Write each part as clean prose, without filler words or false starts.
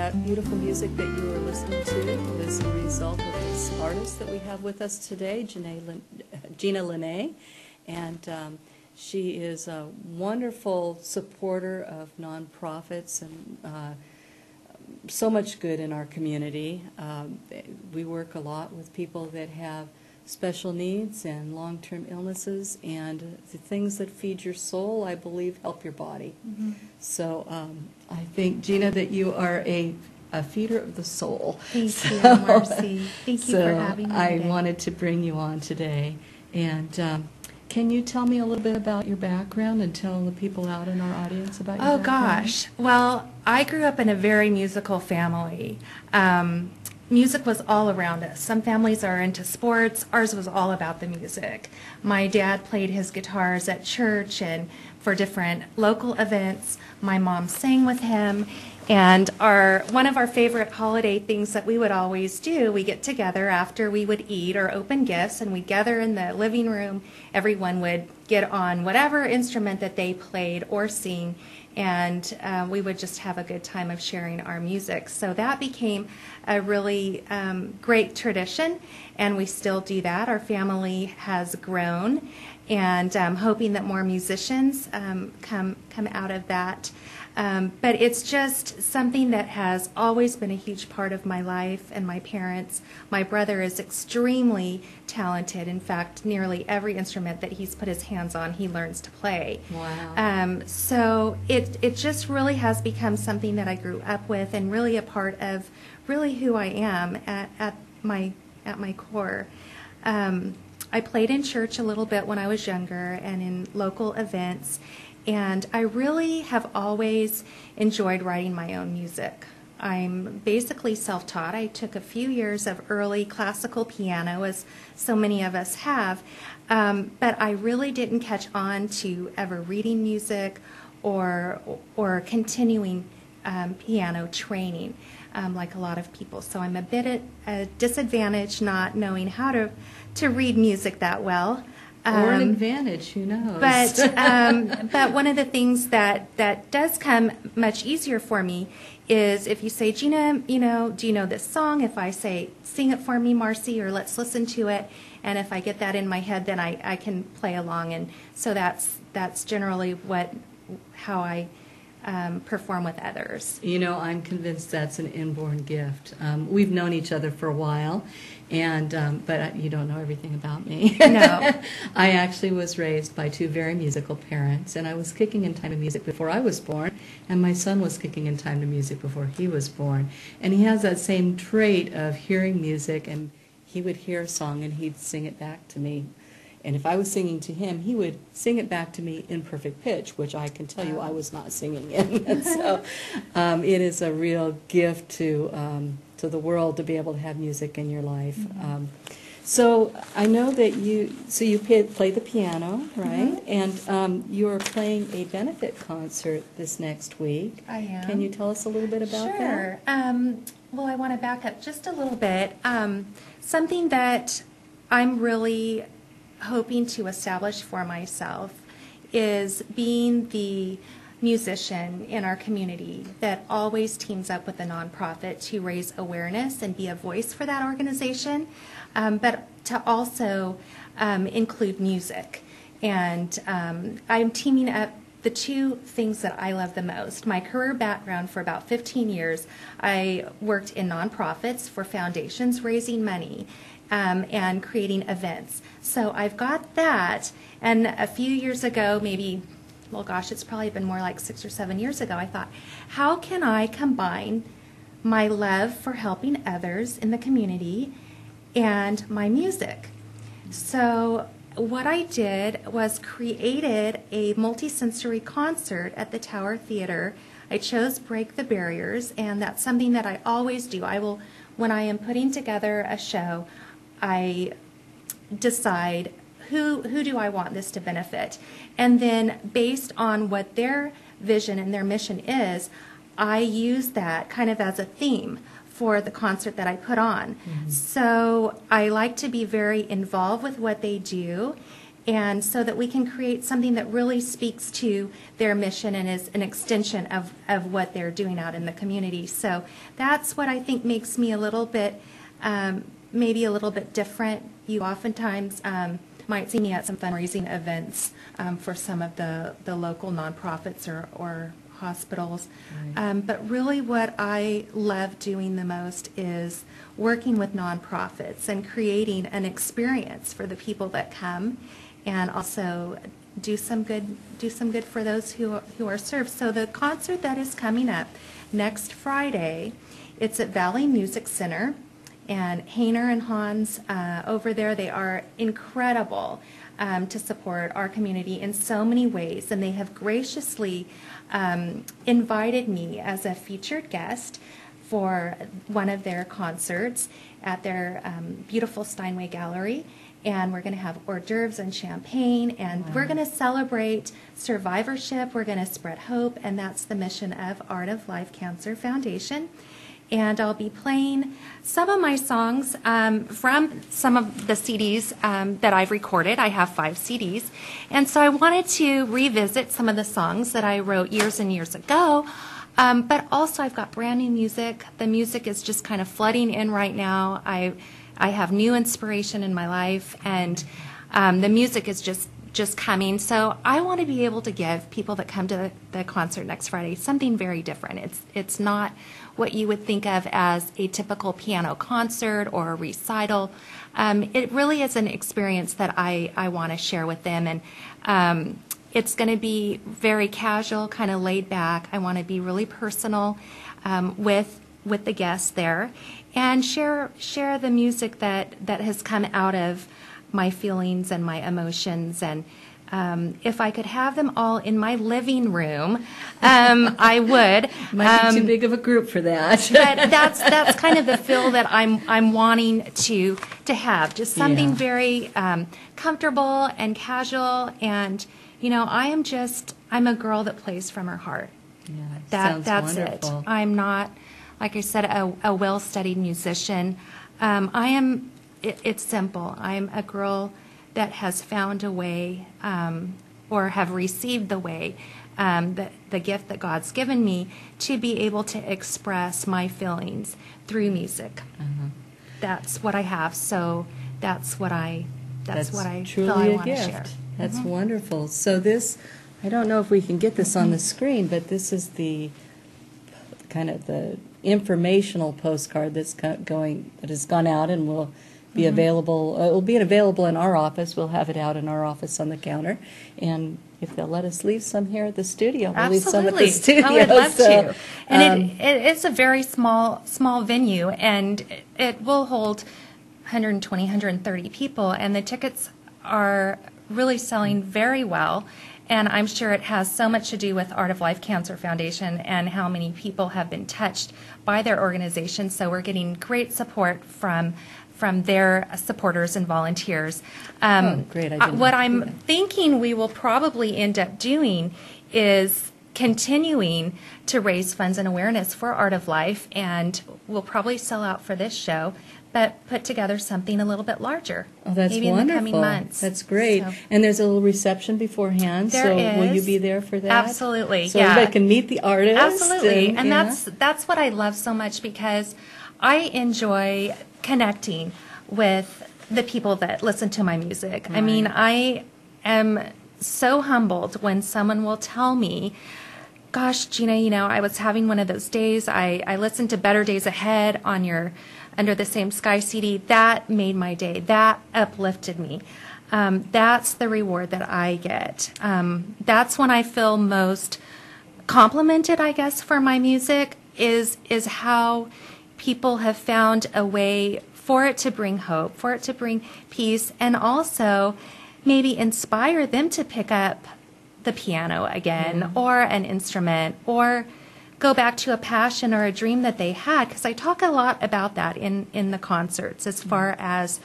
that beautiful music that you were listening to was a result of this artist that we have with us today, Gina Leneé. And she is a wonderful supporter of nonprofits and so much good in our community. We work a lot with people that have special needs and long-term illnesses, and the things that feed your soul, I believe, help your body. Mm-hmm. So I think, Gina, that you are a feeder of the soul. Thank you, Marcy. Thank you for having me I today. wanted to bring you on today. And can you tell me a little bit about your background and tell the people out in our audience about your background? Gosh. Well, I grew up in a very musical family. Music was all around us. Some families are into sports. Ours was all about the music. My dad played his guitars at church and for different local events. My mom sang with him. And one of our favorite holiday things that we would always do, we get together after we would eat or open gifts, and we'd gather in the living room. Everyone would get on whatever instrument that they played or sing, and we would just have a good time of sharing our music. So that became a really great tradition, and we still do that. Our family has grown, and I'm hoping that more musicians come out of that. But it's just something that has always been a huge part of my life and my parents. My brother is extremely talented. In fact, nearly every instrument that he's put his hands on, he learns to play. Wow. So it just really has become something that I grew up with and really a part of really who I am at my core. I played in church a little bit when I was younger and in local events. And I really have always enjoyed writing my own music. I'm basically self-taught. I took a few years of early classical piano, as so many of us have, but I really didn't catch on to ever reading music or continuing piano training like a lot of people. So I'm a bit at a disadvantage not knowing how to read music that well. Or an advantage, who knows? But one of the things that does come much easier for me is if you say, Gina, do you know this song? If I say, sing it for me, Marcy, or let's listen to it, and if I get that in my head, then I can play along. And so that's generally how I perform with others. I'm convinced that's an inborn gift. We've known each other for a while, but you don't know everything about me. No. I actually was raised by two very musical parents, and I was kicking in time to music before I was born, and my son was kicking in time to music before he was born. And he has that same trait of hearing music, and he would hear a song and he'd sing it back to me. And if I was singing to him, he would sing it back to me in perfect pitch, which I can tell you I was not singing in. And so it is a real gift to the world to be able to have music in your life. Mm-hmm. So I know that you play the piano, right? Mm-hmm. And you're playing a benefit concert this next week. I am. Can you tell us a little bit about that? Sure. Well, I want to back up just a little bit. Something that I'm really hoping to establish for myself is being the musician in our community that always teams up with a nonprofit to raise awareness and be a voice for that organization, but to also include music. And I'm teaming up the two things that I love the most. My career background for about 15 years, I worked in nonprofits for foundations raising money and creating events. So I've got that, and a few years ago, it's probably been more like 6 or 7 years ago, I thought, how can I combine my love for helping others in the community and my music? So what I did was created a multisensory concert at the Tower Theater. I chose Break the Barriers, and that's something that I always do. When I am putting together a show, I decide who do I want this to benefit, and then based on what their vision and their mission is, I use that kind of as a theme for the concert that I put on. Mm-hmm. So I like to be very involved with what they do, and so that we can create something that really speaks to their mission and is an extension of what they're doing out in the community. So that's what I think makes me a little bit, maybe a little bit different. You oftentimes might see me at some fundraising events for some of the local nonprofits or hospitals. Right. But really what I love doing the most is working with nonprofits and creating an experience for the people that come, and also do some good for those who are served. So the concert that is coming up next Friday, it's at Valley Music Center, and Hainer and Hans over there, they are incredible to support our community in so many ways, and they have graciously invited me as a featured guest for one of their concerts at their beautiful Steinway Gallery. And we're going to have hors d'oeuvres and champagne, and we're going to celebrate survivorship. We're going to spread hope, and that's the mission of Art of Life Cancer Foundation. And I'll be playing some of my songs from some of the CDs that I've recorded. I have 5 CDs. And so I wanted to revisit some of the songs that I wrote years and years ago. But also I've got brand new music. The music is just kind of flooding in right now. I have new inspiration in my life, and the music is just coming. So I want to be able to give people that come to the concert next Friday something very different. It's not what you would think of as a typical piano concert or a recital. It really is an experience that I want to share with them, and it's going to be very casual, kind of laid back. I want to be really personal with the guests there, and share the music that has come out of my feelings and my emotions. And if I could have them all in my living room, I would. Might be too big of a group for that. But that's kind of the feel that I'm wanting to have. Just something very comfortable and casual. And I'm a girl that plays from her heart. Yeah, That's wonderful. it. I'm not, like I said, a well-studied musician. It's simple. I'm a girl that has found a way, or have received the way, the gift that God's given me to be able to express my feelings through music. Uh-huh. That's what I have. So that's what I Truly feel I want to gift. share. That's wonderful. So this, I don't know if we can get this on the screen, but this is the kind of the informational postcard that has gone out and will be available. It will be available in our office. We'll have it out in our office on the counter, and if they'll let us leave some here at the studio, we'll leave some at the studio. I would love so, to. And it's a very small venue, and it will hold 120, 130 people, and the tickets are really selling very well. And I'm sure it has so much to do with Art of Life Cancer Foundation and how many people have been touched by their organization. So we're getting great support from their supporters and volunteers. Great. What I'm thinking we will probably end up doing is continuing to raise funds and awareness for Art of Life, and we'll probably sell out for this show, but put together something a little bit larger. Oh, that's maybe wonderful. In the coming months. That's great. So. And there's a little reception beforehand. There so is. Will you be there for that? Absolutely. So yeah. everybody can meet the artist. Absolutely. And yeah. that's what I love so much, because I enjoy connecting with the people that listen to my music. Right. I mean, I am so humbled when someone will tell me, gosh, Gina, I was having one of those days. I listened to Better Days Ahead on your Under the Same Sky CD. That made my day. That uplifted me. That's the reward that I get. That's when I feel most complimented, I guess, for my music, is how people have found a way for it to bring hope, for it to bring peace, and also maybe inspire them to pick up the piano again, or an instrument, or go back to a passion or a dream that they had. Because I talk a lot about that in the concerts, as far as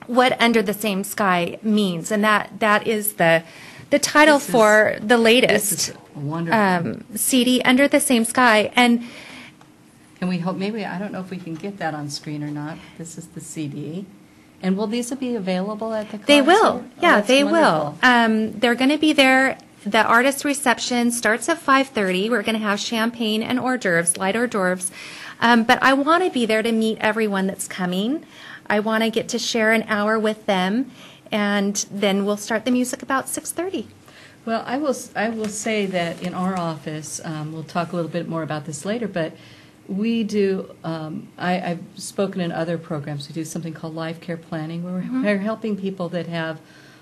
what Under the Same Sky means. And that is the title for the latest CD, Under the Same Sky. And we hope, maybe, I don't know if we can get that on screen or not. This is the CD. And will these be available at the concert? They will. Yeah, that's they wonderful. will. They're going to be there. The artist reception starts at 5:30. We're going to have champagne and hors d'oeuvres, light hors d'oeuvres. But I want to be there to meet everyone that's coming. I want to get to share an hour with them, and then we'll start the music about 6:30. Well, I will say that in our office, we'll talk a little bit more about this later, but we do, I've spoken in other programs, we do something called life care planning, where we're helping people that have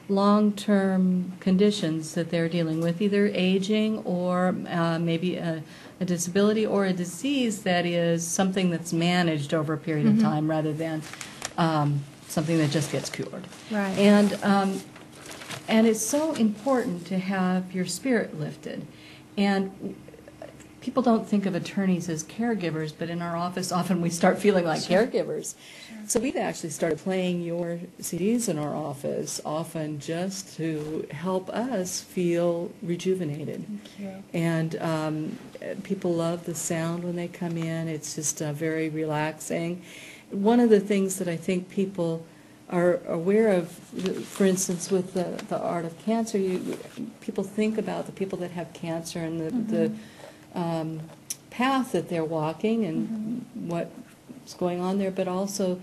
long-term conditions that they're dealing with, either aging or maybe a disability or a disease that is something that's managed over a period of time rather than something that just gets cured. Right. And it's so important to have your spirit lifted. And people don't think of attorneys as caregivers, but in our office, often we start feeling like caregivers. So we've actually started playing your CDs in our office, often just to help us feel rejuvenated. Thank you. And people love the sound when they come in. It's just very relaxing. One of the things that I think people are aware of, for instance, with the art of cancer, people think about the people that have cancer and the path that they're walking and what's going on there, but also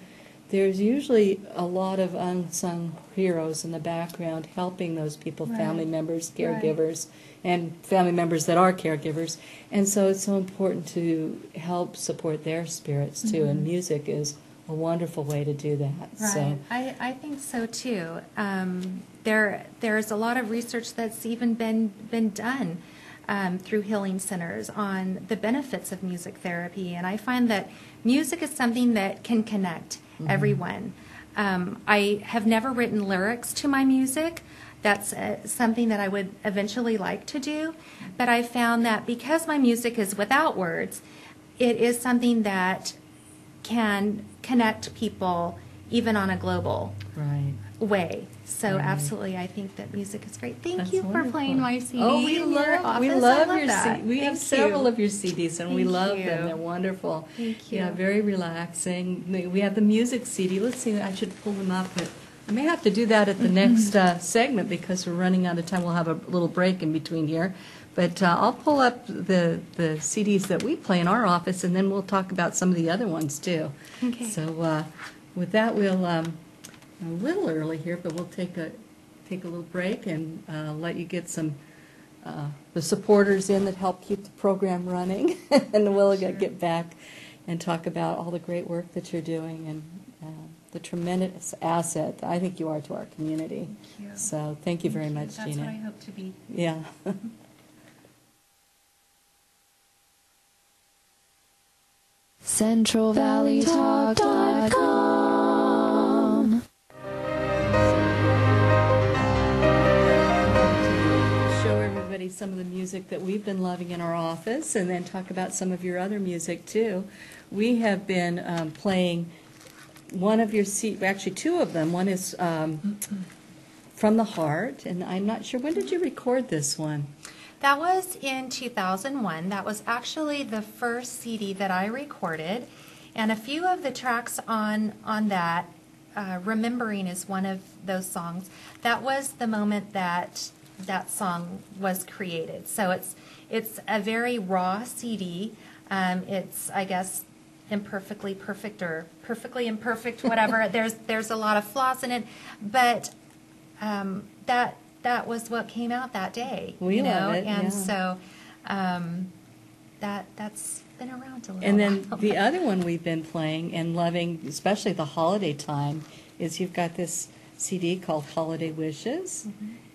there's usually a lot of unsung heroes in the background helping those people, family members, caregivers, and family members that are caregivers. And so it's so important to help support their spirits too, and music is a wonderful way to do that. Right. So I think so too. There's a lot of research that's even been done through healing centers on the benefits of music therapy, and I find that music is something that can connect everyone. I have never written lyrics to my music. That's something that I would eventually like to do, but I found that because my music is without words, it is something that can connect people even on a global way. So absolutely, I think that music is great. Thank you for playing my CD. Oh, we in your love office. your that. CD. We have several of your CDs, and we love them. They're wonderful. Thank you. Yeah, very relaxing. We have the music CD. Let's see, I should pull them up, but I may have to do that at the next segment because we're running out of time. We'll have a little break in between here. But I'll pull up the CDs that we play in our office, and then we'll talk about some of the other ones, too. Okay. So with that, we'll, a little early here, but we'll take a little break and let you get some, the supporters in that help keep the program running. And we'll get back and talk about all the great work that you're doing and the tremendous asset I think you are to our community. Thank you. So thank you very much, That's Gina. what I hope to be. Yeah. CentralValleyTalk.com. Show everybody some of the music that we've been loving in our office and then talk about some of your other music too. We have been playing one of your actually two of them. One is From the Heart, and I'm not sure, when did you record this one? That was in 2001. That was actually the first CD that I recorded, and a few of the tracks on that, Remembering is one of those songs. That was the moment that that song was created. So it's a very raw CD. It's, I guess, imperfectly perfect or perfectly imperfect, whatever. There's a lot of flaws in it, but that was what came out that day. We love it, and yeah. so that's been around a little And then while. the other one we've been playing and loving, especially the holiday time, is you've got this CD called Holiday Wishes.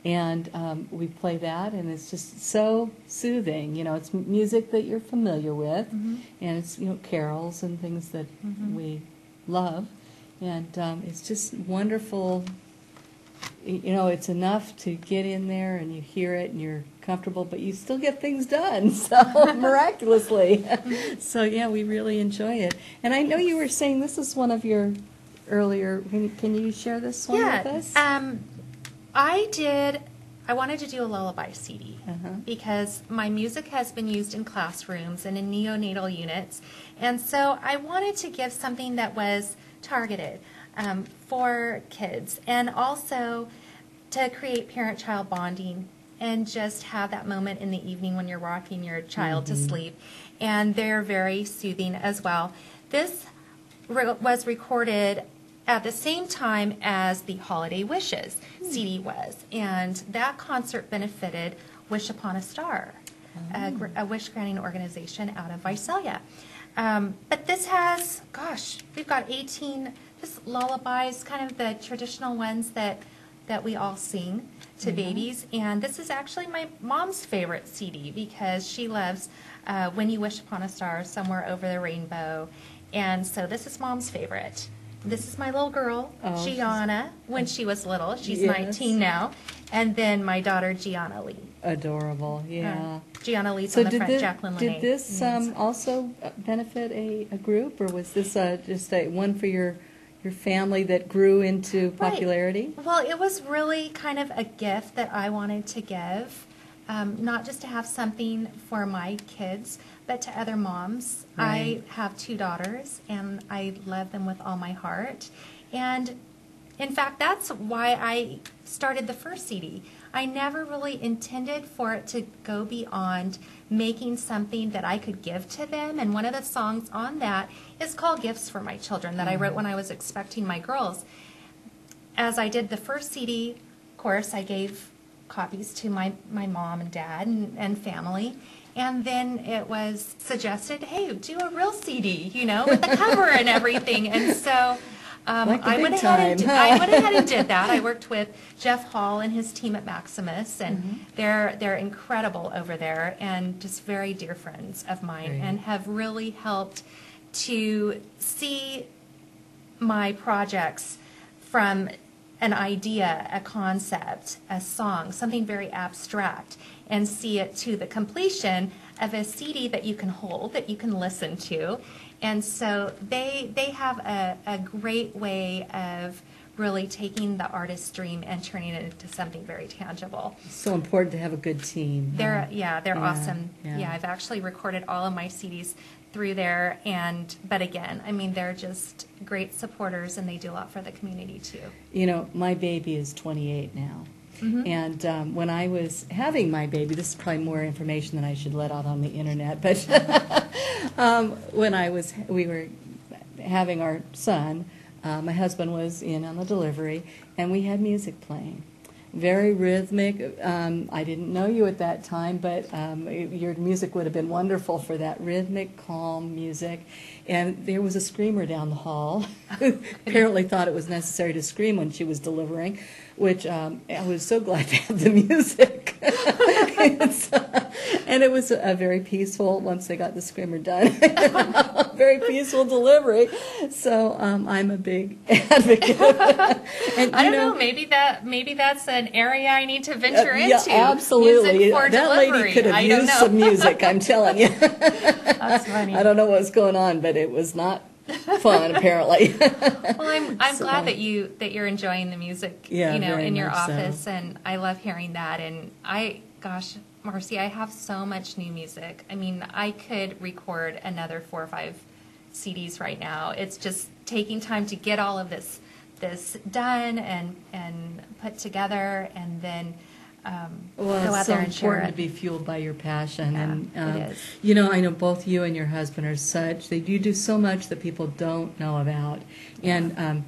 And we play that, and it's just so soothing. You know, it's music that you're familiar with, and it's, you know, carols and things that we love. And it's just wonderful. You know, it's enough to get in there and you hear it and you're comfortable, but you still get things done, so miraculously. So, yeah, we really enjoy it. And I know you were saying this is one of your earlier, can you share this one with us? I wanted to do a lullaby CD because my music has been used in classrooms and in neonatal units, and so I wanted to give something that was targeted. for kids, and also to create parent-child bonding and just have that moment in the evening when you're rocking your child to sleep. And they're very soothing as well. This was recorded at the same time as the Holiday Wishes CD was. And that concert benefited Wish Upon a Star, a wish-granting organization out of Visalia. But this has, gosh, we've got 18 just lullabies, kind of the traditional ones that we all sing to babies. And this is actually my mom's favorite CD because she loves When You Wish Upon a Star, Somewhere Over the Rainbow. And so this is Mom's favorite. This is my little girl, Gianna, when she was little. She's 19 now. And then my daughter, Gianna Lee. Adorable, yeah. Gianna Lee's on the front, Jacqueline Leneé. Did this also benefit a group, or was this just one for your family that grew into popularity? Right. Well, it was really kind of a gift that I wanted to give, not just to have something for my kids, but to other moms. Right. I have 2 daughters, and I love them with all my heart. And in fact, that's why I started the first CD. I never really intended for it to go beyond making something that I could give to them. And one of the songs on that is called Gifts for My Children that I wrote when I was expecting my girls. As I did the first CD, of course, I gave copies to my mom and dad and family. And then it was suggested, hey, do a real CD, with the cover and everything. And so I went ahead and did that. I worked with Jeff Hall and his team at Maximus, and they're incredible over there and just very dear friends of mine, and have really helped to see my projects from an idea, a concept, a song, something very abstract, and see it to the completion of a CD that you can hold, that you can listen to. And so they have a great way of really taking the artist's dream and turning it into something very tangible. It's so important to have a good team. They're awesome. Yeah. I've actually recorded all of my CDs through there, but again, I mean, they're just great supporters, and they do a lot for the community too. My baby is 28 now. And when I was having my baby, this is probably more information than I should let out on the internet, but when we were having our son, my husband was in on the delivery, and we had music playing. Very rhythmic. I didn't know you at that time, but your music would have been wonderful for that rhythmic, calm music. And there was a screamer down the hall who apparently thought it was necessary to scream when she was delivering, which I was so glad to have the music. And it was a very peaceful, once they got the screamer done, very peaceful delivery. So I'm a big advocate. And, I don't know, maybe that's an area I need to venture into. Yeah, absolutely. Music for that delivery. Lady could have used some music, I'm telling you. That's funny. I don't know what was going on, but it was not fun, apparently. Well, I'm glad that you're enjoying the music, in your office, and I love hearing that. And Marcy, I have so much new music. I mean, I could record another 4 or 5 CDs right now. It's just taking time to get all of this done and put together, and then go out there and share it. It's so important to be fueled by your passion. Yeah, it is. I know both you and your husband are you do so much that people don't know about. And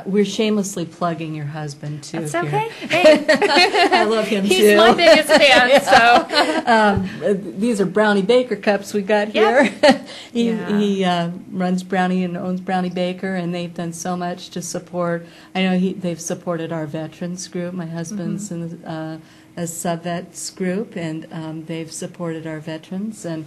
we're shamelessly plugging your husband, too. That's here. okay. Hey. I love him, too. He's my biggest fan, so. These are Brownie Baker cups we got here. He runs Brownie and owns Brownie Baker, and they've done so much to support. I know they've supported our veterans group. My husband's in a sub-vets group, and they've supported our veterans. And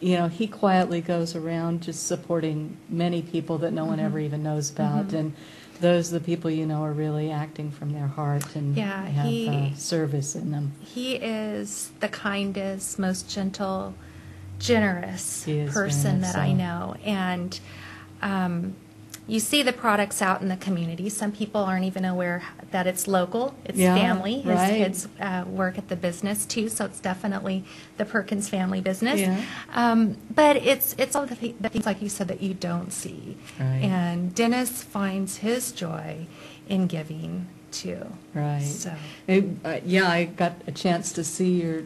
he quietly goes around just supporting many people that no one ever even knows about. And those are the people are really acting from their heart and have service in them. He is the kindest, most gentle, generous person person that I know. And you see the products out in the community. Some people aren't even aware that it's local. It's family. His kids work at the business too, so it's definitely the Perkins family business. Yeah. But it's all the things, like you said, that you don't see. Right. And Dennis finds his joy in giving too. Right. So. Yeah, I got a chance to see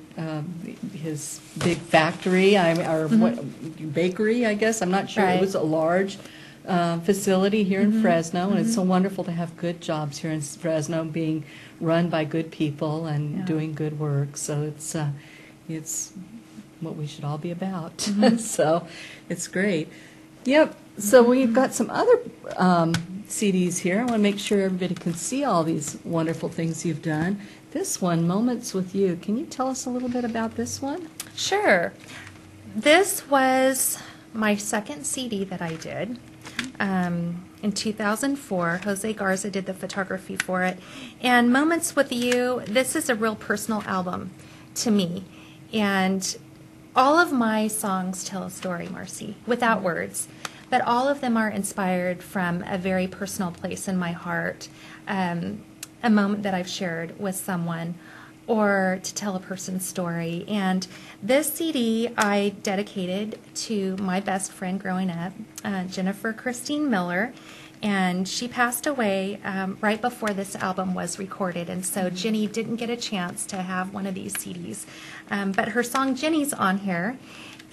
his big factory, or what, bakery, I guess. I'm not sure. Right. It was a large facility here in Fresno, and it's so wonderful to have good jobs here in Fresno, being run by good people and doing good work. So it's what we should all be about. So it's great. Yep. So we've got some other CDs here. I want to make sure everybody can see all these wonderful things you've done. This one, Moments with You. Can you tell us a little bit about this one? Sure. This was my second CD that I did. In 2004, Jose Garza did the photography for it. And Moments with You, this is a real personal album to me. And all of my songs tell a story, Marcy, without words. But all of them are inspired from a very personal place in my heart, a moment that I've shared with someone, or to tell a person's story. And this CD I dedicated to my best friend growing up, Jennifer Christine Miller, and she passed away right before this album was recorded, and so Jenny didn't get a chance to have one of these CDs. But her song Jenny's on here,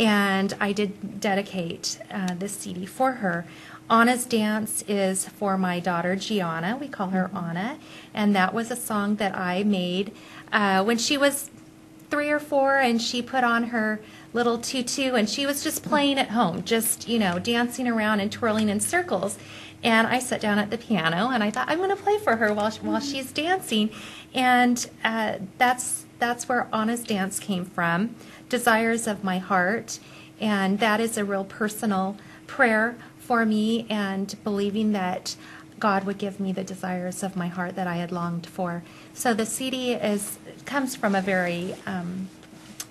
and I did dedicate this CD for her. Anna's Dance is for my daughter Gianna. We call her Anna, and that was a song that I made when she was 3 or 4, and she put on her little tutu, and she was just playing at home, just, dancing around and twirling in circles. And I sat down at the piano, and I thought, I'm going to play for her while she's dancing. And that's where Anna's Dance came from, Desires of My Heart. And that is a real personal prayer for me, and believing that God would give me the desires of my heart that I had longed for. So the CD comes from a very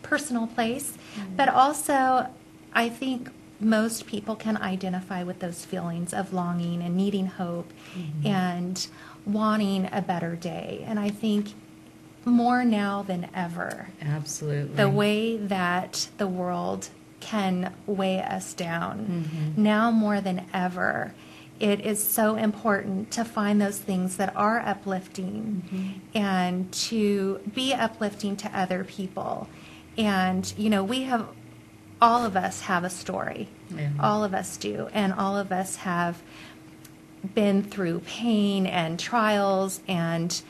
personal place, but also I think most people can identify with those feelings of longing and needing hope and wanting a better day. And I think more now than ever, Absolutely. the way that the world can weigh us down, now more than ever, it is so important to find those things that are uplifting and to be uplifting to other people. And, all of us have a story. Yeah. All of us do. And all of us have been through pain and trials. And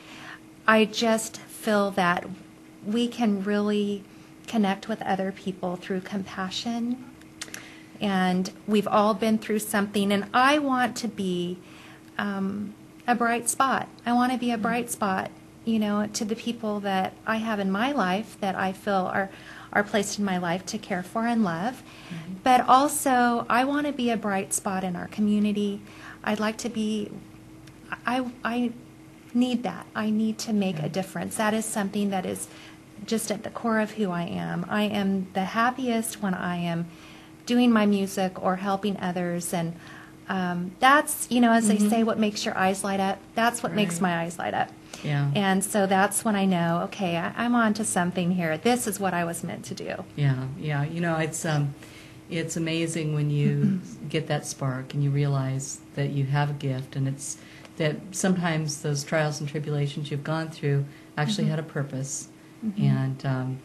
I just feel that we can really connect with other people through compassion. And we've all been through something. And I want to be a bright spot. I want to be a bright spot, to the people that I have in my life that I feel are placed in my life to care for and love. But also, I want to be a bright spot in our community. I'd like to be, I need that. I need to make a difference. That is something that is just at the core of who I am. I am the happiest when I am doing my music or helping others. And that's, as they say, what makes your eyes light up. That's what makes my eyes light up. Yeah. And so that's when I know, okay, I'm on to something here. This is what I was meant to do. Yeah. It's amazing when you get that spark and you realize that you have a gift, and it's that sometimes those trials and tribulations you've gone through actually had a purpose. And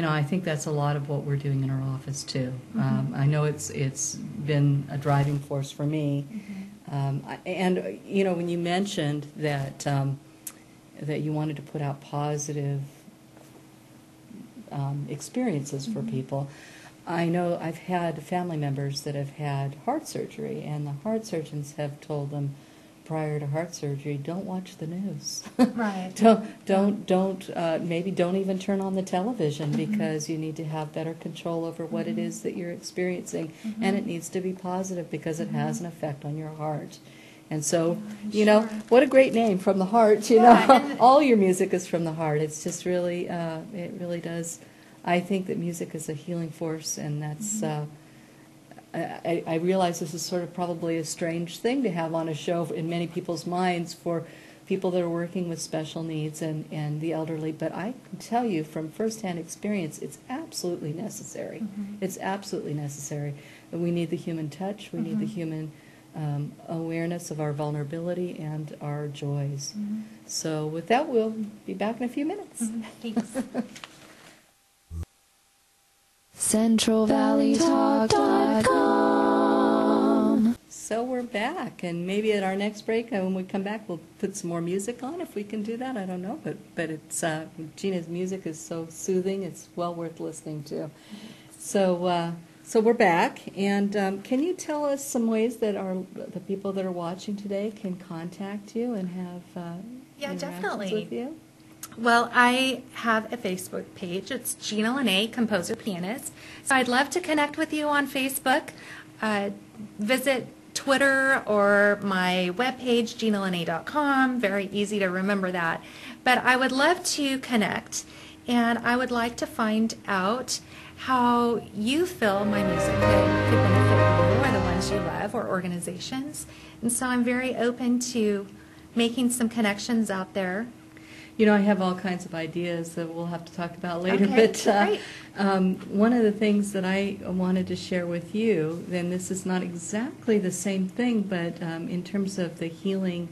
I think that's a lot of what we're doing in our office too. I know it's been a driving force for me. And when you mentioned that that you wanted to put out positive experiences for people, I know I've had family members that have had heart surgery, and the heart surgeons have told them prior to heart surgery, don't watch the news. Right. Maybe don't even turn on the television, because you need to have better control over what it is that you're experiencing, and it needs to be positive because it has an effect on your heart. And so, what a great name, From the Heart. All your music is from the heart. It's just really, it really does. I think that music is a healing force, and that's. I realize this is sort of probably a strange thing to have on a show in many people's minds for people that are working with special needs and the elderly, but I can tell you from firsthand experience, it's absolutely necessary. It's absolutely necessary. we need the human touch. We need the human awareness of our vulnerability and our joys. So with that, we'll be back in a few minutes. Thanks. CentralValleyTalk.com. So we're back, and maybe at our next break, when we come back, we'll put some more music on, if we can do that. I don't know, but it's Gina's music is so soothing; it's well worth listening to. So we're back, and can you tell us some ways that the people that are watching today can contact you and have interactions definitely. with you? Well, I have a Facebook page. It's Gina Leneé, composer pianist. So I'd love to connect with you on Facebook. Visit Twitter or my webpage, GinaLeneé.com. Very easy to remember that. But I would love to connect, and I would like to find out how you feel my music could benefit you or the ones you love or organizations. And so I'm very open to making some connections out there. You know, I have all kinds of ideas that we'll have to talk about later, Okay, but great. one of the things that I wanted to share with you, then this is not exactly the same thing, but in terms of the healing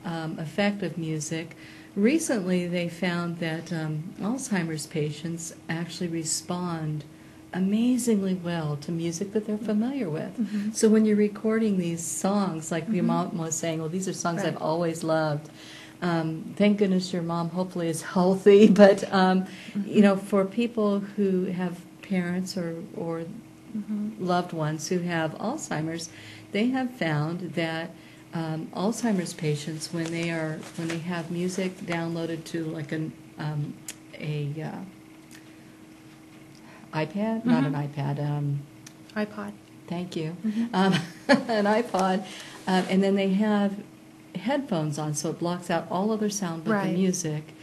effect of music, recently they found that Alzheimer's patients actually respond amazingly well to music that they're familiar with. So when you're recording these songs, like your mom was saying, well, these are songs Right. I've always loved. Thank goodness your mom hopefully is healthy, but you know, for people who have parents or loved ones who have Alzheimer's, they have found that Alzheimer's patients, when they have music downloaded to like an iPad, not an iPad, iPod. thank you, an iPod, and then they have headphones on, so it blocks out all other sound but Right. the music,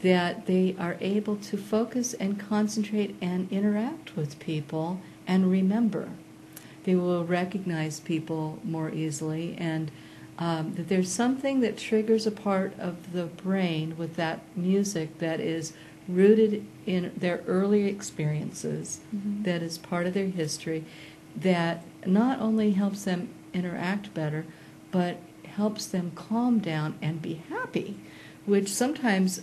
that they are able to focus and concentrate and interact with people and remember. They will recognize people more easily, and that there's something that triggers a part of the brain with that music that is rooted in their early experiences, that is part of their history, that not only helps them interact better, but helps them calm down and be happy, which sometimes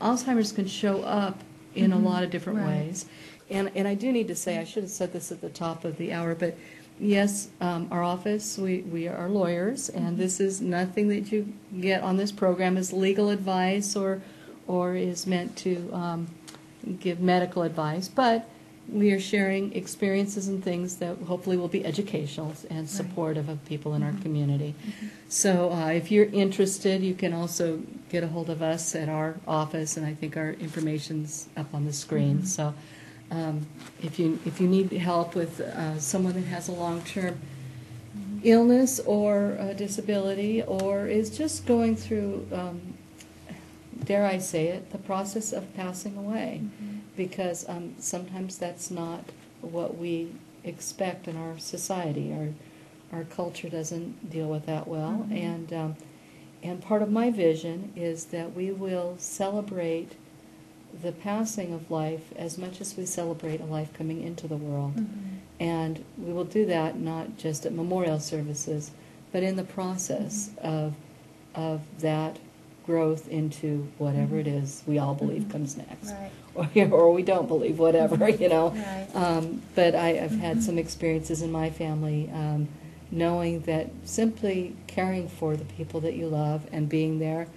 Alzheimer's can show up in a lot of different Right. ways. And I do need to say, I should have said this at the top of the hour, but yes, our office, we are lawyers, and this is nothing that you get on this program is legal advice or is meant to give medical advice, but we are sharing experiences and things that hopefully will be educational and supportive of people in our community. So if you're interested, you can also get a hold of us at our office, and I think our information's up on the screen. So if you need help with someone that has a long-term illness or a disability, or is just going through, dare I say it, the process of passing away, because sometimes that's not what we expect in our society. Our culture doesn't deal with that well, and part of my vision is that we will celebrate the passing of life as much as we celebrate a life coming into the world. And we will do that not just at memorial services, but in the process of that growth into whatever it is we all believe comes next. Right. Or we don't believe, whatever, you know. Right. But I've had some experiences in my family knowing that simply caring for the people that you love and being there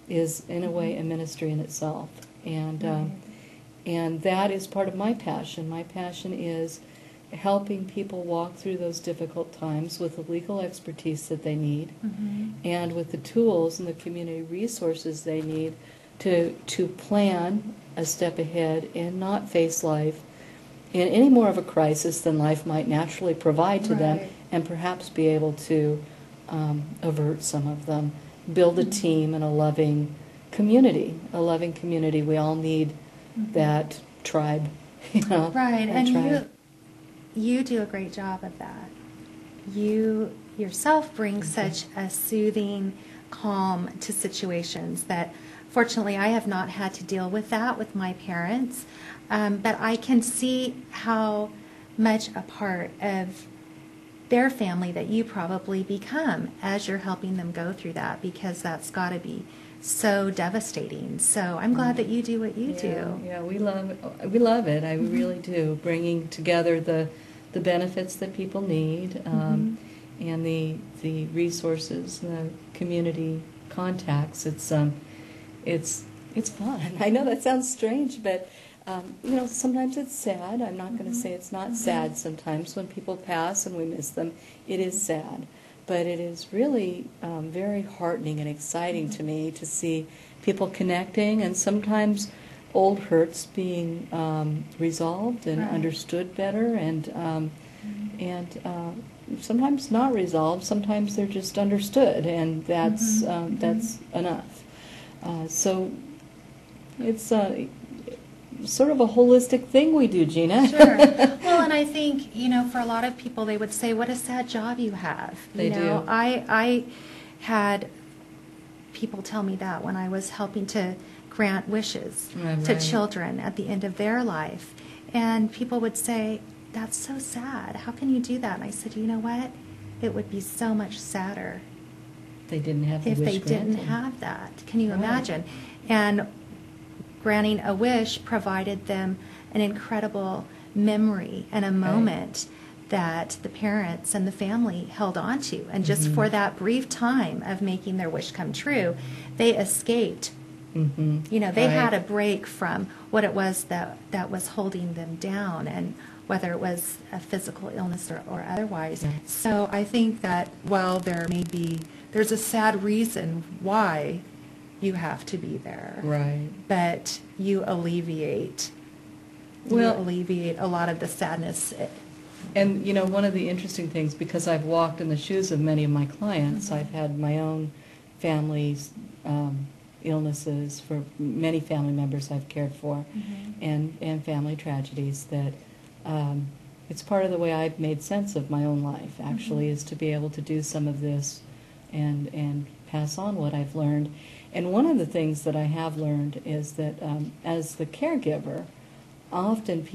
is, in a way, a ministry in itself. And that is part of my passion. My passion is helping people walk through those difficult times with the legal expertise that they need and with the tools and the community resources they need to plan a step ahead and not face life in any more of a crisis than life might naturally provide to them, Right. and perhaps be able to avert some of them, build a team and a loving community. We all need that tribe, you know. Right, that and tribe. you do a great job of that. You yourself bring such a soothing calm to situations that, fortunately, I have not had to deal with that with my parents, but I can see how much a part of their family that you probably become as you're helping them go through that, because that's got to be so devastating. So I'm glad that you do what you do. Yeah, we love it. We love it. I really do. Bringing together the benefits that people need, and the resources, the community contacts. It's fun. I know that sounds strange, but sometimes it's sad. I'm not going to say it's not sad. Sometimes when people pass and we miss them, it is sad. But it is really very heartening and exciting to me to see people connecting, and sometimes old hurts being resolved and understood better, and sometimes not resolved. Sometimes they're just understood, and that's enough. So it's sort of a holistic thing we do, Gina. Sure. Well, and I think, for a lot of people, they would say, what a sad job you have. They do. I had people tell me that when I was helping to grant wishes to children at the end of their life. And people would say, that's so sad. How can you do that? And I said, you know what? It would be so much sadder They didn't have the if wish they didn't granted. have that. Can you imagine? And granting a wish provided them an incredible memory and a moment that the parents and the family held on to. And just for that brief time of making their wish come true, they escaped. They had a break from what it was that was holding them down, and whether it was a physical illness or otherwise. So I think that while there's a sad reason why you have to be there. Right. But you alleviate a lot of the sadness. And, one of the interesting things, because I've walked in the shoes of many of my clients, I've had my own family's illnesses for many family members I've cared for, and family tragedies, that it's part of the way I've made sense of my own life, actually, is to be able to do some of this and pass on what I've learned. And one of the things that I have learned is that as the caregiver, often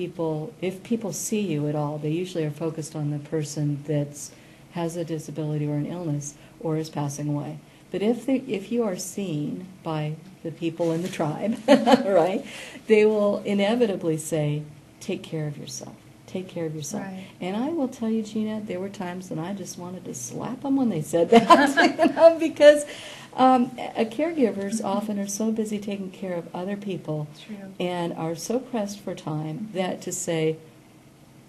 if people see you at all, they usually are focused on the person that has a disability or an illness or is passing away. But if you are seen by the people in the tribe, right, they will inevitably say, take care of yourself. Take care of yourself. Right. And I will tell you, Gina, there were times when I just wanted to slap them when they said that, because caregivers often are so busy taking care of other people and are so pressed for time that to say,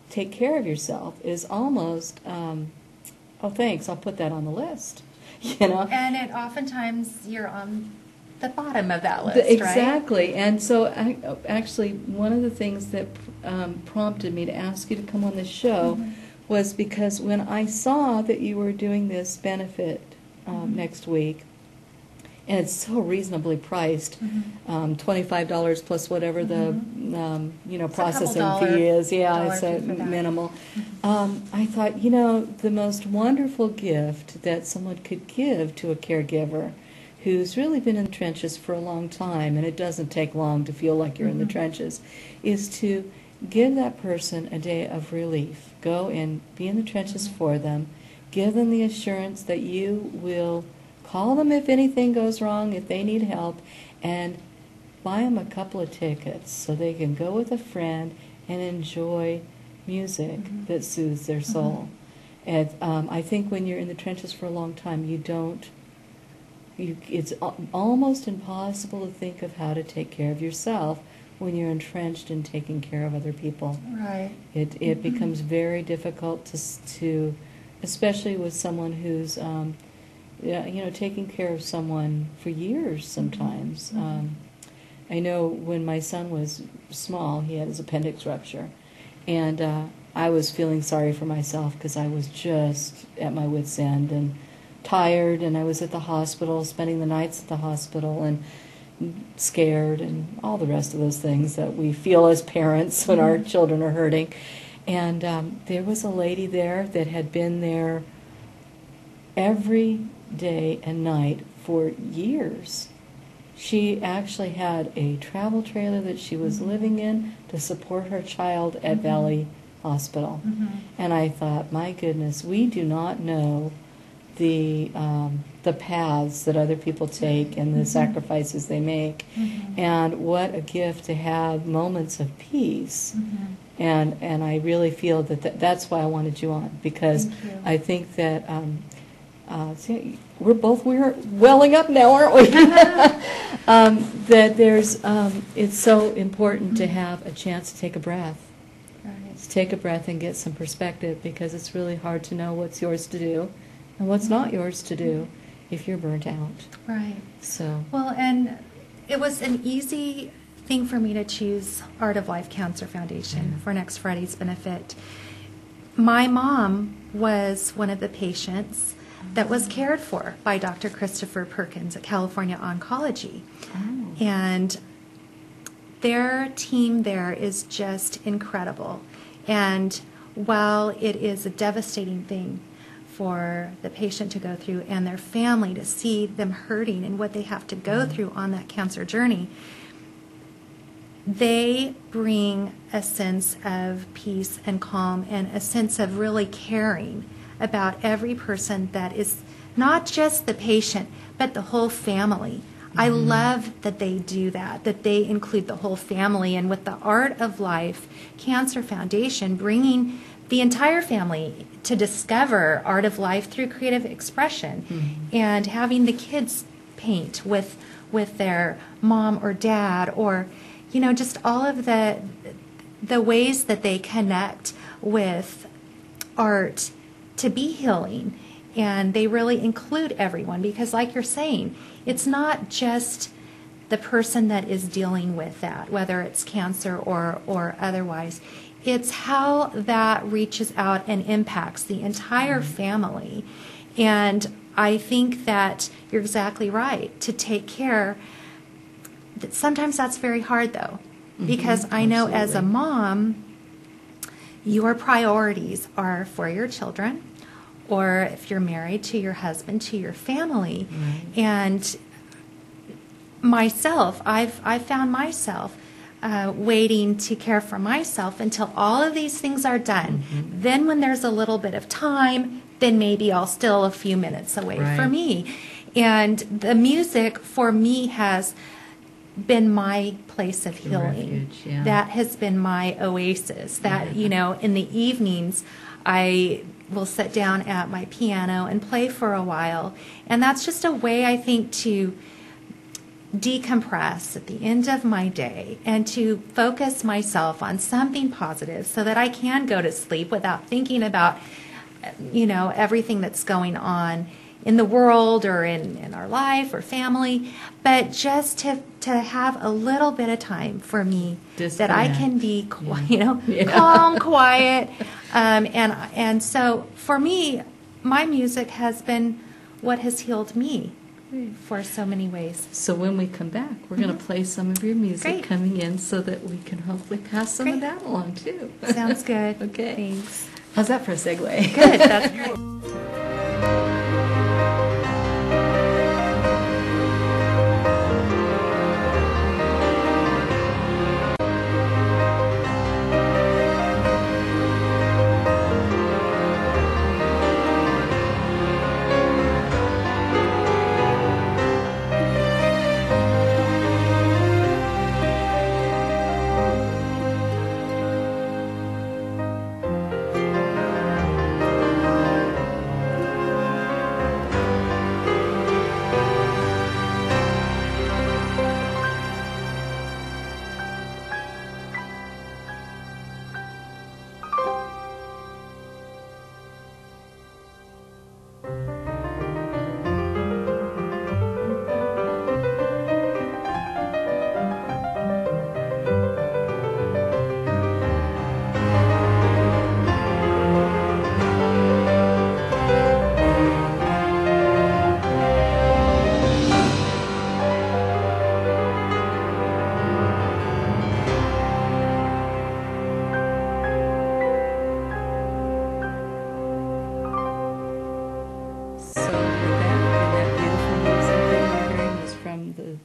take care of yourself is almost, oh, thanks, I'll put that on the list. And it oftentimes you're on the bottom of that list, exactly. right? And so actually one of the things that prompted me to ask you to come on the show was because when I saw that you were doing this benefit next week, and it's so reasonably priced, $25 plus whatever the processing fee is. Yeah, it's minimal. I thought, the most wonderful gift that someone could give to a caregiver who's really been in the trenches for a long time, and it doesn't take long to feel like you're in the trenches, is to give that person a day of relief. Go and be in the trenches for them. Give them the assurance that you will call them if anything goes wrong, if they need help, and buy them a couple of tickets so they can go with a friend and enjoy music that soothes their soul. And I think when you're in the trenches for a long time, it's almost impossible to think of how to take care of yourself when you're entrenched in taking care of other people. Right. It becomes very difficult to, especially with someone who's taking care of someone for years sometimes. I know when my son was small, he had his appendix rupture, and I was feeling sorry for myself because I was just at my wit's end and tired, and I was at the hospital, spending the nights at the hospital, and scared, and all the rest of those things that we feel as parents when our children are hurting. And there was a lady there that had been there every day and night for years. She actually had a travel trailer that she was living in to support her child at Valley hospital. Mhm. And I thought, my goodness, we do not know the paths that other people take and the sacrifices they make, and what a gift to have moments of peace. And I really feel that's why I wanted you on, because Thank you. I think that see, we're welling up now, aren't we? That it's so important to have a chance to take a breath. Right. To take a breath and get some perspective, because it's really hard to know what's yours to do and what's not yours to do if you're burnt out. Right. So, Well, and it was an easy thing for me to choose Art of Life Cancer Foundation for next Friday's benefit. My mom was one of the patients that was cared for by Dr. Christopher Perkins at California Oncology. And their team there is just incredible. And while it is a devastating thing for the patient to go through and their family to see them hurting and what they have to go through on that cancer journey, they bring a sense of peace and calm and a sense of really caring about every person that is not just the patient, but the whole family. I love that they do that they include the whole family. And with the Art of Life Cancer Foundation, bringing the entire family to discover art of life through creative expression, and having the kids paint with their mom or dad, or just all of the ways that they connect with art to be healing. And they really include everyone, because like you're saying, it's not just the person that is dealing with that, whether it's cancer or otherwise. It's how that reaches out and impacts the entire family. And I think that you're exactly right to take care. Sometimes that's very hard, though, because I know as a mom, your priorities are for your children, or if you're married, to your husband, to your family. And myself, I've found myself waiting to care for myself until all of these things are done. Then when there's a little bit of time, then maybe I'll still a few minutes away for me. And the music for me has been my place of healing. Refuge, That has been my oasis. That, in the evenings, I will sit down at my piano and play for a while. And that's just a way, I think, to decompress at the end of my day and to focus myself on something positive so that I can go to sleep without thinking about, everything that's going on in the world or in our life or family, but just to have a little bit of time for me that I can be, calm, quiet. And so for me, my music has been what has healed me for so many ways. So when we come back, we're going to play some of your music Great. coming in so that we can hopefully pass some of Great. that along too. Sounds good. Okay. Thanks. How's that for a segue? Good. That's great.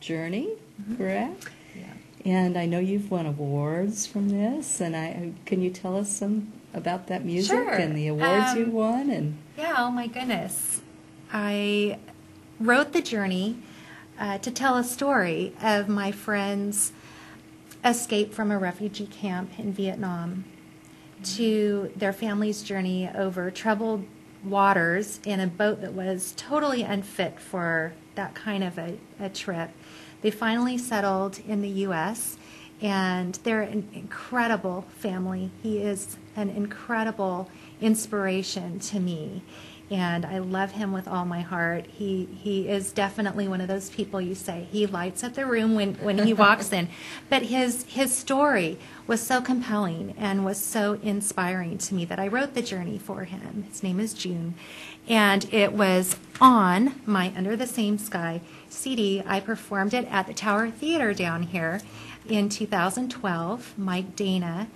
Journey, correct? Yeah. And I know you've won awards from this, and can you tell us some about that music Sure. and the awards you won? And Yeah, oh my goodness. I wrote The Journey to tell a story of my friend's escape from a refugee camp in Vietnam to their family's journey over troubled waters in a boat that was totally unfit for that kind of a trip. They finally settled in the U.S., and they're an incredible family. He is an incredible inspiration to me, and I love him with all my heart. He is definitely one of those people you say, he lights up the room when he walks in. But his story was so compelling and was so inspiring to me that I wrote The Journey for him. His name is June, and it was on my Under the Same Sky CD. I performed it at the Tower Theater down here in 2012. Mike Dana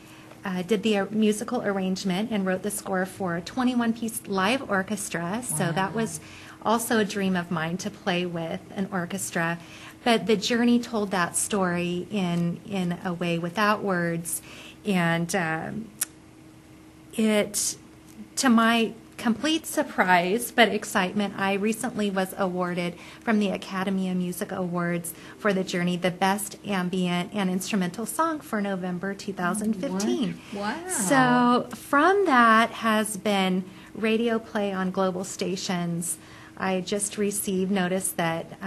did the musical arrangement and wrote the score for a 21-piece live orchestra. So that was also a dream of mine, to play with an orchestra. But The Journey told that story in a way without words. And it, to my complete surprise but excitement, I recently was awarded from the Academy of Music Awards for The Journey the Best Ambient and Instrumental Song for November 2015. Wow. So from that has been radio play on global stations. I just received notice that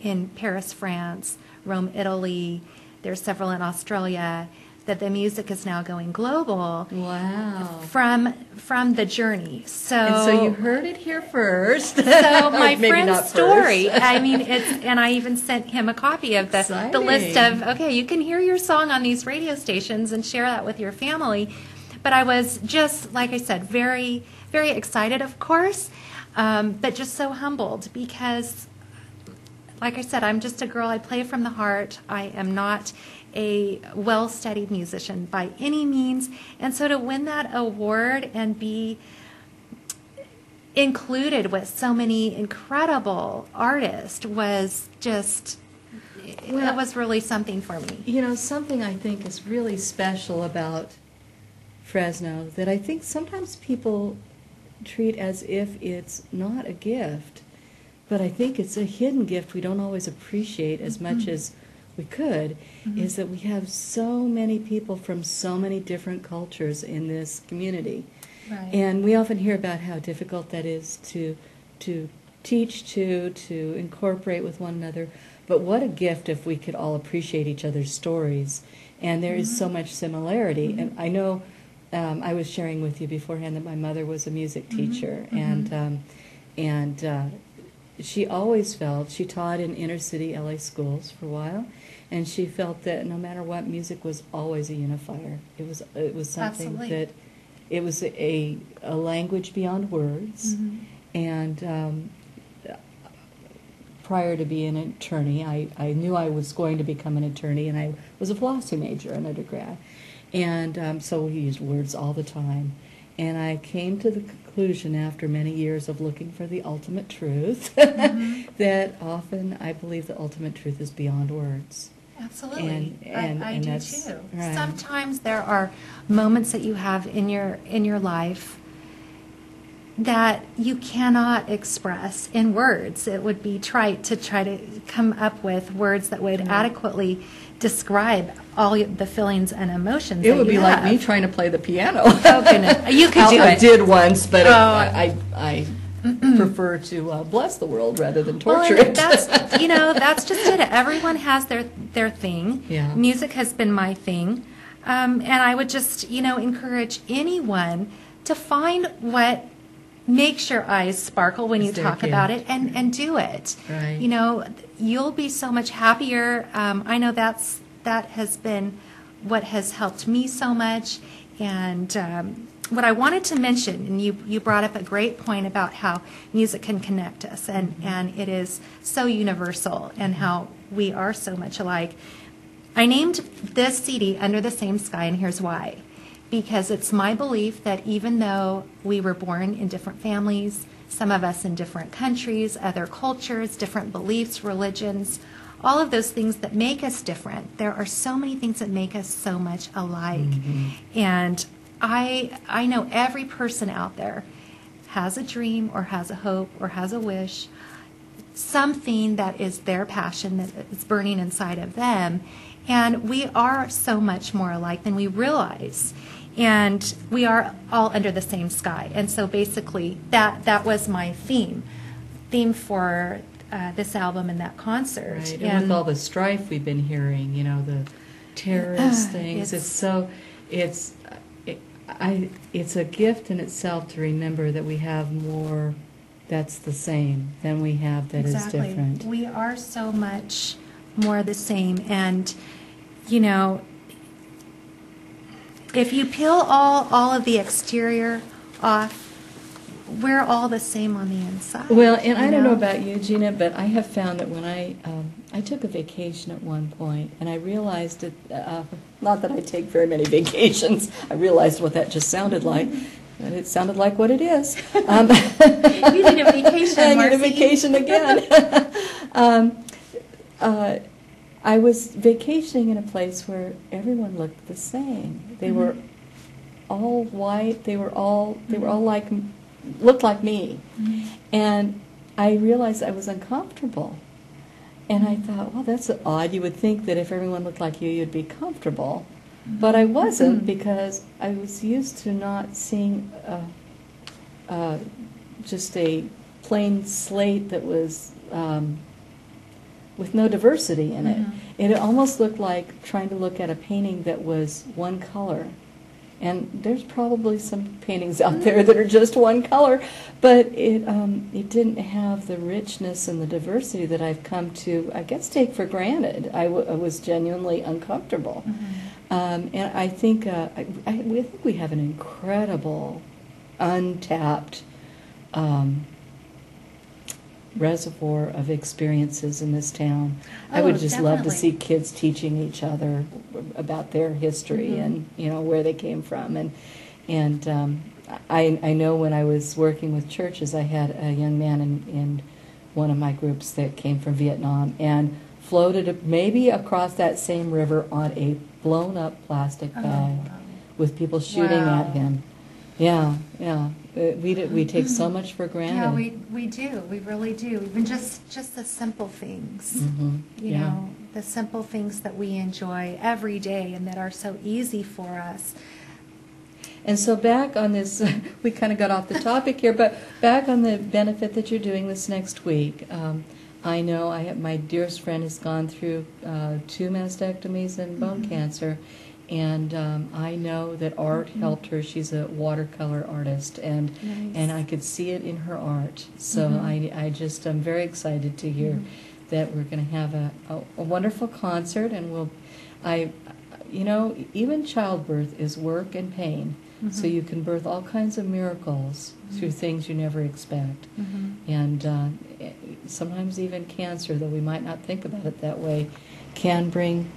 in Paris, France, Rome, Italy, there's several in Australia, that the music is now going global. Wow. From The Journey. And so you heard it here first. So my Maybe friend's not story, first. I mean, and I even sent him a copy of the list of, okay, you can hear your song on these radio stations and share that with your family. But I was just, like I said, very, very excited, of course, but just so humbled because, like I said, I'm just a girl. I play from the heart. I am not a well-studied musician by any means. And so to win that award and be included with so many incredible artists was just, it was really something for me. You know, something I think is really special about Fresno that I think sometimes people treat as if it's not a gift, but I think it's a hidden gift we don't always appreciate as much as we could, is that we have so many people from so many different cultures in this community. Right. And we often hear about how difficult that is to teach to incorporate with one another. But what a gift if we could all appreciate each other's stories. And there is so much similarity. And I know I was sharing with you beforehand that my mother was a music teacher, and she always felt, she taught in inner city LA schools for a while, and she felt that no matter what, music was always a unifier. It was something Absolutely. that it was a language beyond words. And prior to being an attorney, I knew I was going to become an attorney, and I was a philosophy major in undergrad. And so we used words all the time. And I came to the conclusion after many years of looking for the ultimate truth that often I believe the ultimate truth is beyond words. Absolutely. And I do that's too. right. Sometimes there are moments that you have in your life that you cannot express in words. It would be trite to try to come up with words that would adequately describe all the feelings and emotions. It that would you be like have. me trying to play the piano. Oh goodness, you could do I it. did once, but Oh. I prefer to bless the world rather than torture Well, it. that's just it. Everyone has their thing. Yeah. Music has been my thing, and I would just encourage anyone to find what makes your eyes sparkle when you It's their talk about gift. it and do it. Right. You'll be so much happier. I know that has been what has helped me so much. And what I wanted to mention, and you brought up a great point about how music can connect us, and it is so universal, and how we are so much alike. I named this CD Under the Same Sky, and here's why. Because it's my belief that even though we were born in different families, some of us in different countries, other cultures, different beliefs, religions, all of those things that make us different, there are so many things that make us so much alike. And I know every person out there has a dream or has a hope or has a wish, something that is their passion that is burning inside of them. And we are so much more alike than we realize. And we are all under the same sky. And so basically that was my theme for this album and that concert. Right. And with all the strife we've been hearing, the terrorist things, it's a gift in itself to remember that we have more that's the same than we have that is different. We are so much more the same. And, if you peel all of the exterior off, we're all the same on the inside. Well, and I don't know about you, Gina, but I have found that when I took a vacation at one point, and I realized it, not that I take very many vacations, I realized what that just sounded like, and it sounded like what it is. You need a vacation, I Marcy. need a vacation again. I was vacationing in a place where everyone looked the same. They were all white. They were all looked like me. And I realized I was uncomfortable. And I thought, well, that's odd. You would think that if everyone looked like you'd be comfortable. But I wasn't, because I was used to not seeing just a plain slate that was with no diversity in it. It almost looked like trying to look at a painting that was one color. And there's probably some paintings out there that are just one color, but it didn't have the richness and the diversity that I've come to, I guess, take for granted. I was genuinely uncomfortable. And I think we have an incredible, untapped reservoir of experiences in this town. I would just love to see kids teaching each other about their history and where they came from. And I know when I was working with churches, I had a young man in one of my groups that came from Vietnam and floated maybe across that same river on a blown up plastic bag with people shooting at him. Yeah. We take so much for granted. Yeah, we do. We really do. Even just the simple things. You know, the simple things that we enjoy every day and that are so easy for us. And so back on this, we kind of got off the topic here, but back on the benefit that you're doing this next week. I know my dearest friend has gone through 2 mastectomies and bone cancer. And I know that art helped her. She's a watercolor artist, and I could see it in her art. So I just am very excited to hear that we're going to have a wonderful concert, and even childbirth is work and pain. So you can birth all kinds of miracles through things you never expect. And sometimes even cancer, though we might not think about it that way, can bring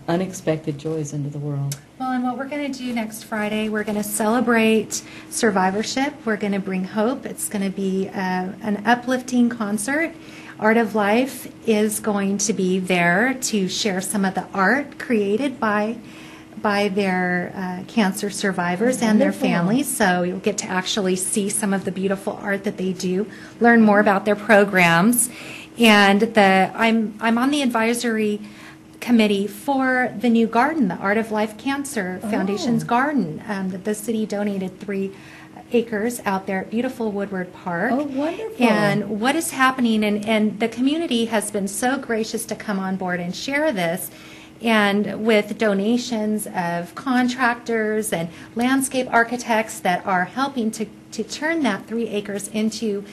unexpected joys into the world. Well, and what we're going to do next Friday, we're going to celebrate survivorship. We're going to bring hope. It's going to be an uplifting concert. Art of Life is going to be there to share some of the art created by their cancer survivors and their families. So you'll get to actually see some of the beautiful art that they do, learn more about their programs. And I'm on the advisory committee for the new garden, the Art of Life Cancer Foundation's garden. That the city donated 3 acres out there at beautiful Woodward Park. Oh, wonderful. And what is happening, and the community has been so gracious to come on board and share this, and with donations of contractors and landscape architects that are helping to turn that 3 acres into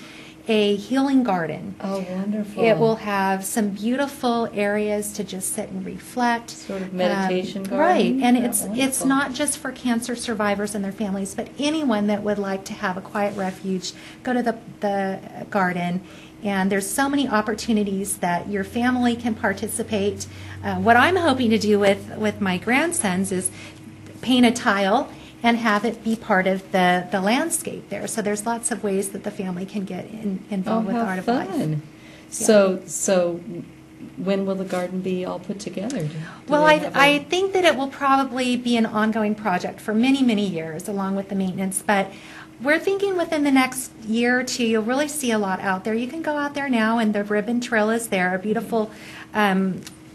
a healing garden. Oh, wonderful. It will have some beautiful areas to just sit and reflect. Sort of meditation garden. Right, and it's not just for cancer survivors and their families, but anyone that would like to have a quiet refuge, go to the garden. And there's so many opportunities that your family can participate. What I'm hoping to do with my grandsons is paint a tile and have it be part of the landscape there. So there's lots of ways that the family can get involved with Art of Life. So when will the garden be all put together? Well, I think that it will probably be an ongoing project for many, many years, along with the maintenance. But we're thinking within the next year or two, you'll really see a lot out there. You can go out there now, and the ribbon trail is there, a beautiful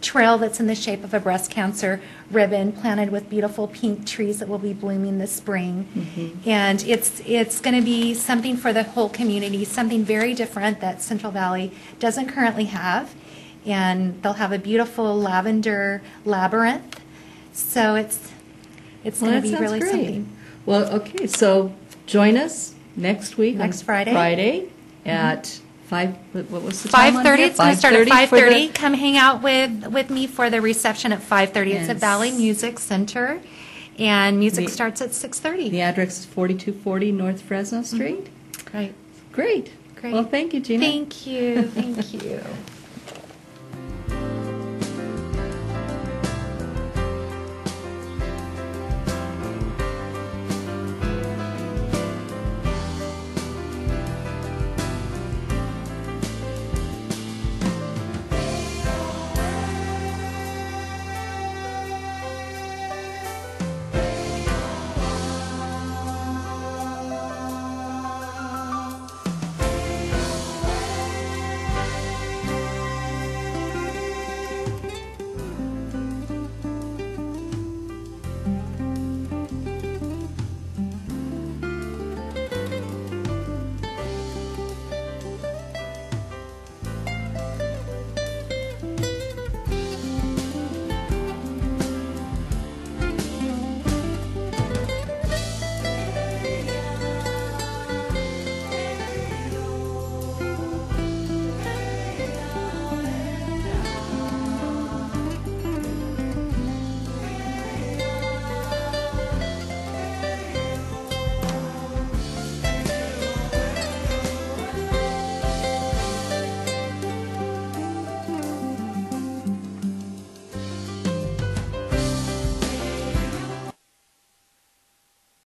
trail that's in the shape of a breast cancer ribbon, planted with beautiful pink trees that will be blooming this spring. And it's going to be something for the whole community, something very different that Central Valley doesn't currently have. And they'll have a beautiful lavender labyrinth. So it's going to be really great. Something. Well, okay, so join us next week. Next Friday. Friday at 5, what was the time 5:30. It's going to start at 5:30 5:30. Come hang out with me for the reception at 5:30. It's at Valley Music Center, and music starts at 6:30. The address is 4240 North Fresno Street. Right. Great. Great. Well, thank you, Gina. Thank you. Thank you.